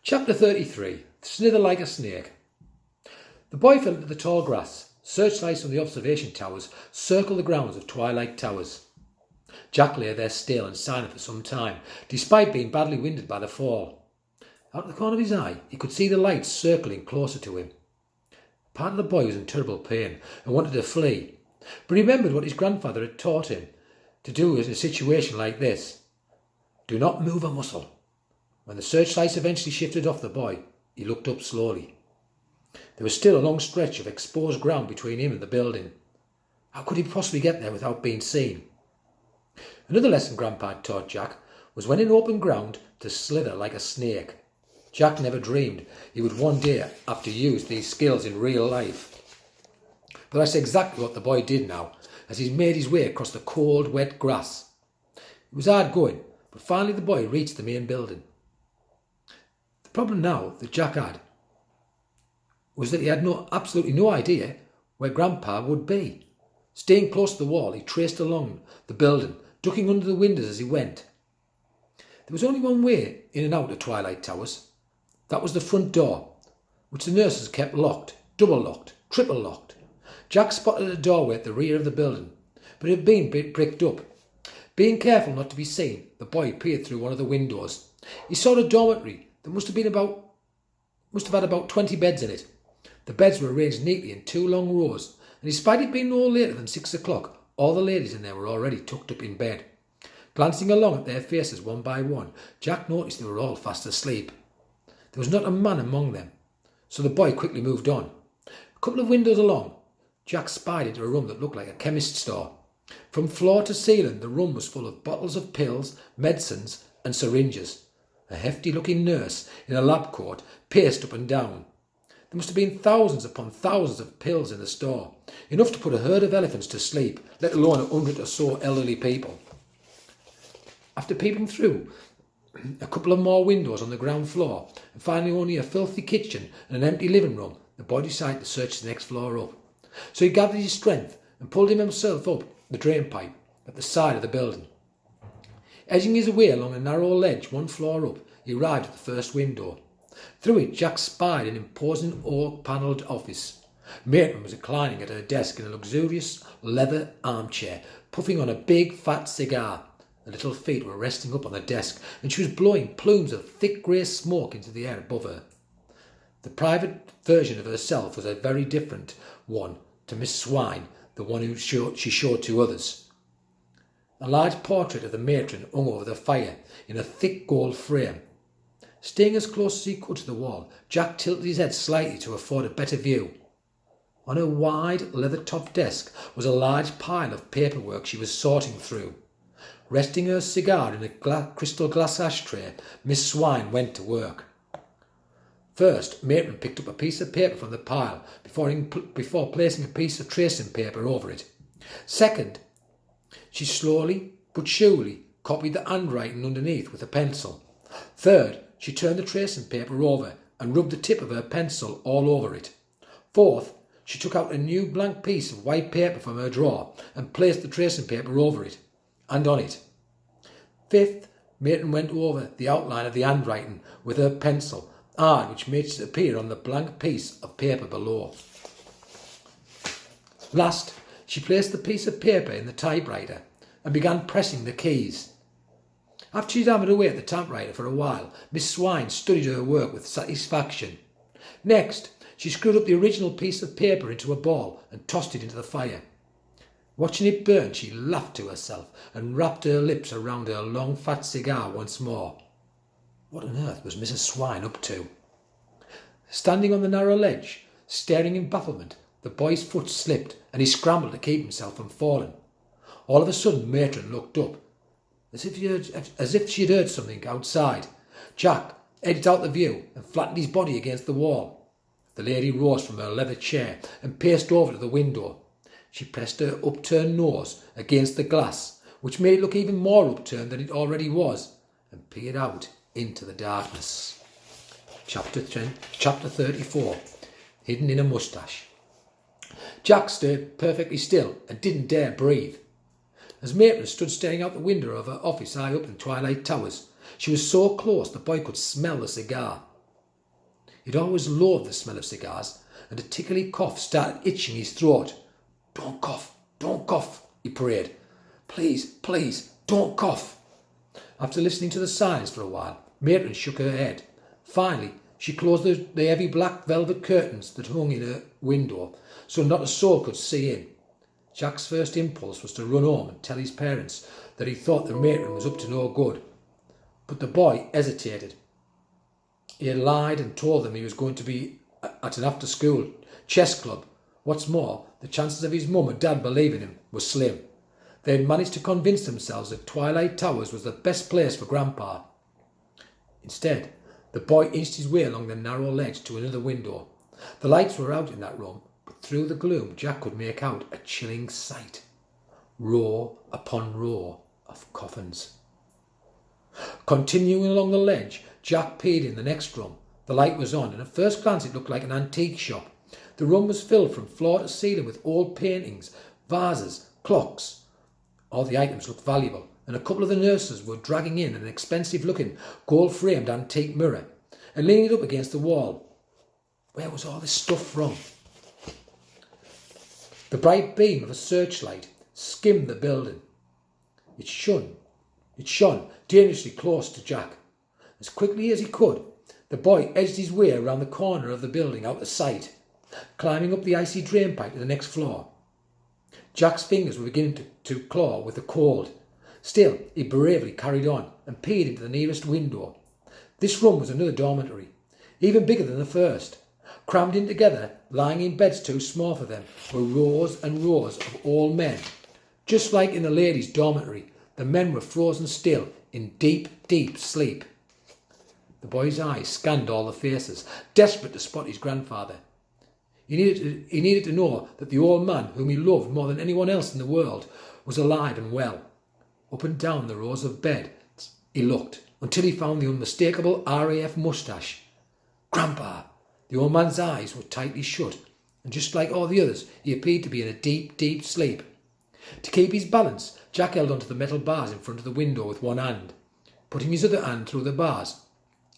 Chapter 33. Snither like a snake. The boy fell into the tall grass. Searchlights from the observation towers circled the grounds of Twilight Towers. Jack lay there still and silent for some time, despite being badly winded by the fall. Out of the corner of his eye, he could see the lights circling closer to him. Part of the boy was in terrible pain and wanted to flee, but he remembered what his grandfather had taught him to do in a situation like this. Do not move a muscle. When the searchlights eventually shifted off the boy, he looked up slowly. There was still a long stretch of exposed ground between him and the building. How could he possibly get there without being seen? Another lesson Grandpa had taught Jack was when in open ground to slither like a snake. Jack never dreamed he would one day have to use these skills in real life. But that's exactly what the boy did now, as he made his way across the cold, wet grass. It was hard going, but finally the boy reached the main building. The problem now that Jack had was that he had absolutely no idea where Grandpa would be. Staying close to the wall, he traced along the building, ducking under the windows as he went. There was only one way in and out of Twilight Towers. That was the front door, which the nurses kept locked, double locked, triple locked. Jack spotted a doorway at the rear of the building, but it had been bricked up. Being careful not to be seen, the boy peered through one of the windows. He saw a dormitory that must have had about 20 beds in it. The beds were arranged neatly in two long rows, and despite it being no later than 6 o'clock, all the ladies in there were already tucked up in bed. Glancing along at their faces one by one, Jack noticed they were all fast asleep. There was not a man among them, so the boy quickly moved on. A couple of windows along, Jack spied into a room that looked like a chemist's store. From floor to ceiling, the room was full of bottles of pills, medicines and syringes. A hefty-looking nurse in a lab coat paced up and down. There must have been thousands upon thousands of pills in the store, enough to put a herd of elephants to sleep, let alone 100 or so elderly people. After peeping through a couple of more windows on the ground floor, and finding only a filthy kitchen and an empty living room, the boy decided to search the next floor up. So he gathered his strength and pulled himself up the drain pipe at the side of the building. Edging his way along a narrow ledge one floor up, he arrived at the first window. Through it, Jack spied an imposing oak-panelled office. Matron was reclining at her desk in a luxurious leather armchair, puffing on a big fat cigar. The little feet were resting up on the desk, and she was blowing plumes of thick grey smoke into the air above her. The private version of herself was a very different one to Miss Swine, the one she showed to others. A large portrait of the matron hung over the fire in a thick gold frame. Staying as close as he could to the wall, Jack tilted his head slightly to afford a better view. On her wide, leather-topped desk was a large pile of paperwork she was sorting through. Resting her cigar in a crystal glass ashtray, Miss Swine went to work. First, Matron picked up a piece of paper from the pile before placing a piece of tracing paper over it. Second, she slowly but surely copied the handwriting underneath with a pencil. Third, she turned the tracing paper over and rubbed the tip of her pencil all over it. Fourth, she took out a new blank piece of white paper from her drawer and placed the tracing paper over it and on it. Fifth, Matron went over the outline of the handwriting with her pencil, hard, which made it appear on the blank piece of paper below. Last, she placed the piece of paper in the typewriter and began pressing the keys. After she'd hammered away at the typewriter for a while, Miss Swine studied her work with satisfaction. Next, she screwed up the original piece of paper into a ball and tossed it into the fire. Watching it burn, she laughed to herself and wrapped her lips around her long fat cigar once more. What on earth was Mrs. Swine up to? Standing on the narrow ledge, staring in bafflement, the boy's foot slipped and he scrambled to keep himself from falling. All of a sudden, Matron looked up, as if she had heard something outside. Jack edged out the view and flattened his body against the wall. The lady rose from her leather chair and paced over to the window. She pressed her upturned nose against the glass, which made it look even more upturned than it already was, and peered out into the darkness. Chapter 34. Hidden in a Moustache. Jack stood perfectly still and didn't dare breathe. As Matron stood staring out the window of her office high up in Twilight Towers, she was so close the boy could smell the cigar. He'd always loathed the smell of cigars, and a tickly cough started itching his throat. Don't cough, he prayed. Please, don't cough. After listening to the silence for a while, Matron shook her head. Finally, she closed the heavy black velvet curtains that hung in her window so not a soul could see in. Jack's first impulse was to run home and tell his parents that he thought the matron was up to no good. But the boy hesitated. He had lied and told them he was going to be at an after-school chess club. What's more, the chances of his mum and dad believing him were slim. They had managed to convince themselves that Twilight Towers was the best place for Grandpa. Instead, the boy inched his way along the narrow ledge to another window. The lights were out in that room, but through the gloom Jack could make out a chilling sight. Row upon row of coffins. Continuing along the ledge, Jack peered in the next room. The light was on, and at first glance it looked like an antique shop. The room was filled from floor to ceiling with old paintings, vases, clocks. All the items looked valuable, and a couple of the nurses were dragging in an expensive-looking, gold-framed antique mirror and leaning it up against the wall. Where was all this stuff from? The bright beam of a searchlight skimmed the building. It shone dangerously close to Jack. As quickly as he could, the boy edged his way around the corner of the building out of sight, climbing up the icy drainpipe to the next floor. Jack's fingers were beginning to claw with the cold. Still, he bravely carried on and peered into the nearest window. This room was another dormitory, even bigger than the first. Crammed in together, lying in beds too small for them, were rows and rows of old men. Just like in the ladies' dormitory, the men were frozen still in deep, deep sleep. The boy's eyes scanned all the faces, desperate to spot his grandfather. He needed to know that the old man whom he loved more than anyone else in the world was alive and well. Up and down the rows of beds he looked, until he found the unmistakable RAF moustache. Grandpa! The old man's eyes were tightly shut, and just like all the others, he appeared to be in a deep, deep sleep. To keep his balance, Jack held onto the metal bars in front of the window with one hand. Putting his other hand through the bars,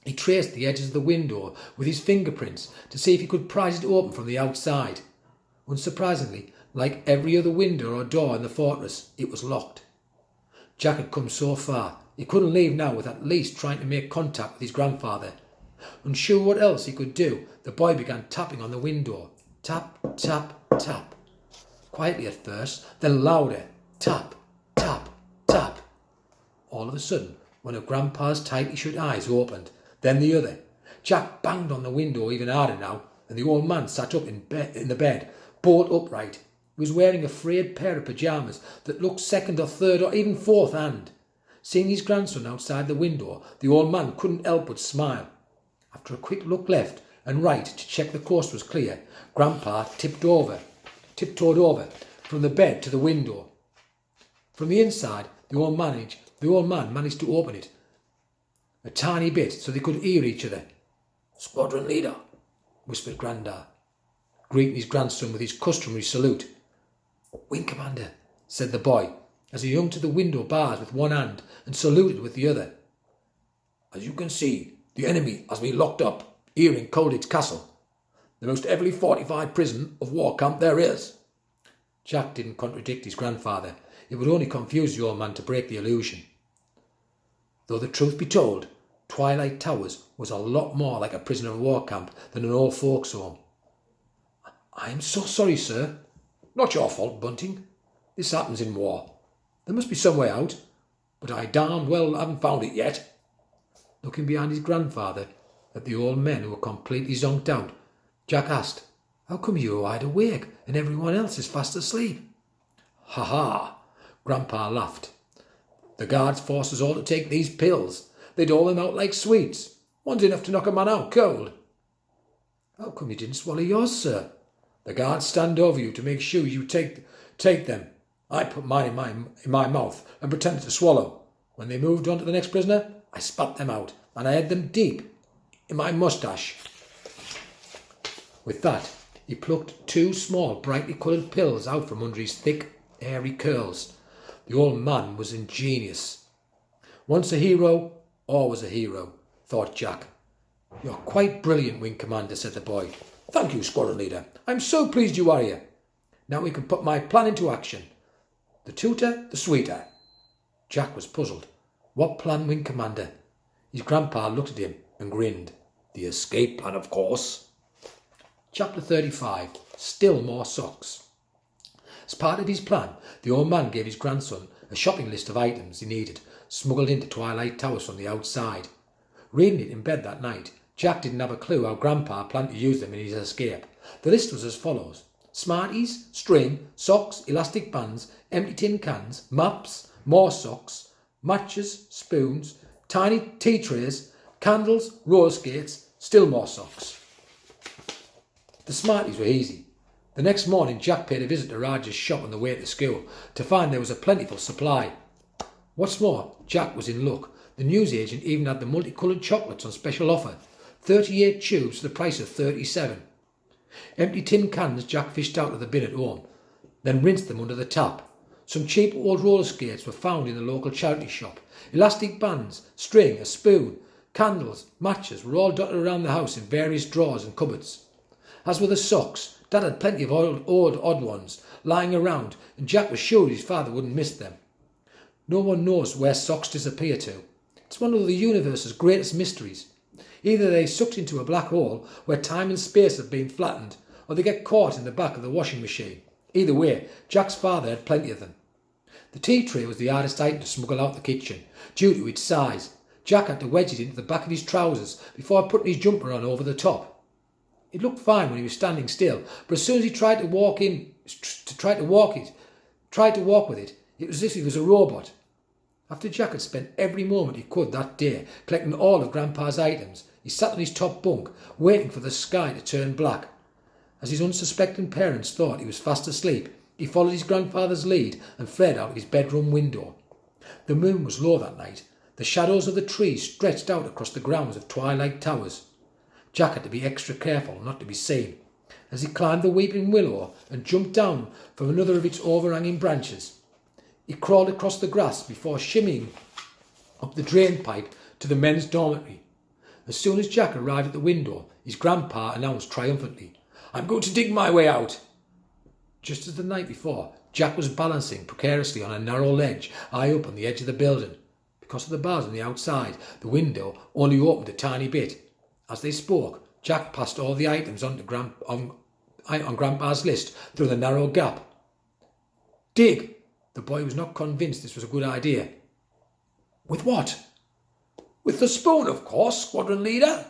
he traced the edges of the window with his fingerprints to see if he could prise it open from the outside. Unsurprisingly, like every other window or door in the fortress, it was locked. Jack had come so far, he couldn't leave now without at least trying to make contact with his grandfather. Unsure what else he could do, the boy began tapping on the window. Tap, tap, tap. Quietly at first, then louder. Tap, tap, tap. All of a sudden, one of Grandpa's tightly shut eyes opened, then the other. Jack banged on the window even harder now, and the old man sat up in the bed, bolt upright. He was wearing a frayed pair of pyjamas that looked second or third or even fourth hand. Seeing his grandson outside the window, the old man couldn't help but smile. After a quick look left and right to check the coast was clear, Grandpa tiptoed over from the bed to the window. From the inside, the old man managed to open it a tiny bit so they could hear each other. "Squadron leader," whispered Grandad, greeting his grandson with his customary salute. "Wing commander," said the boy, as he hung to the window bars with one hand and saluted with the other. "As you can see, the enemy has been locked up here in Colditz Castle, the most heavily fortified prison of war camp there is." Jack didn't contradict his grandfather. It would only confuse the old man to break the illusion. Though the truth be told, Twilight Towers was a lot more like a prisoner of war camp than an old folks' home. "I am so sorry, sir." "Not your fault, Bunting. This happens in war. There must be some way out, but I darned well haven't found it yet." Looking behind his grandfather at the old men who were completely zonked out, Jack asked, "How come you are wide awake and everyone else is fast asleep?" "Ha ha!" Grandpa laughed. "The guards forced us all to take these pills. They dole them out like sweets. One's enough to knock a man out cold." "How come you didn't swallow yours, sir?" "The guards stand over you to make sure you take them. I put mine in my mouth and pretended to swallow. When they moved on to the next prisoner, I spat them out, and I had them deep in my moustache." With that, he plucked two small, brightly coloured pills out from under his thick, hairy curls. The old man was ingenious. Once a hero, always a hero, thought Jack. "You're quite brilliant, Wing Commander," said the boy. "Thank you, Squadron Leader. I'm so pleased you are here. Now we can put my plan into action. The tutor, the sweeter." Jack was puzzled. What plan, Wing Commander? His grandpa looked at him and grinned. "The escape plan, of course." Chapter 35. Still More Socks. As part of his plan, the old man gave his grandson a shopping list of items he needed, smuggled into Twilight Towers from the outside. Reading it in bed that night, Jack didn't have a clue how Grandpa planned to use them in his escape. The list was as follows: Smarties, string, socks, elastic bands, empty tin cans, maps, more socks, matches, spoons, tiny tea trays, candles, roller skates, still more socks. The Smarties were easy. The next morning, Jack paid a visit to Raj's shop on the way to school to find there was a plentiful supply. What's more, Jack was in luck. The newsagent even had the multicoloured chocolates on special offer. 38 tubes for the price of 37. Empty tin cans Jack fished out of the bin at home, then rinsed them under the tap. Some cheap old roller skates were found in the local charity shop. Elastic bands, string, a spoon, candles, matches were all dotted around the house in various drawers and cupboards. As were the socks, Dad had plenty of old odd ones lying around, and Jack was sure his father wouldn't miss them. No one knows where socks disappear to. It's one of the universe's greatest mysteries. Either they sucked into a black hole where time and space have been flattened, or they get caught in the back of the washing machine. Either way, Jack's father had plenty of them. The tea tray was the hardest item to smuggle out the kitchen, due to its size. Jack had to wedge it into the back of his trousers before putting his jumper on over the top. It looked fine when he was standing still, but as soon as he tried to walk with it, it was as if he was a robot. After Jack had spent every moment he could that day collecting all of Grandpa's items, he sat on his top bunk, waiting for the sky to turn black. As his unsuspecting parents thought he was fast asleep, he followed his grandfather's lead and fled out of his bedroom window. The moon was low that night. The shadows of the trees stretched out across the grounds of Twilight Towers. Jack had to be extra careful not to be seen. As he climbed the weeping willow and jumped down from another of its overhanging branches, he crawled across the grass before shimmying up the drain pipe to the men's dormitory. As soon as Jack arrived at the window, his grandpa announced triumphantly, "I'm going to dig my way out." Just as the night before, Jack was balancing precariously on a narrow ledge high up on the edge of the building. Because of the bars on the outside, the window only opened a tiny bit. As they spoke, Jack passed all the items on Grandpa's list through the narrow gap. "Dig!" The boy was not convinced this was a good idea. "With what?" "With the spoon, of course, Squadron Leader."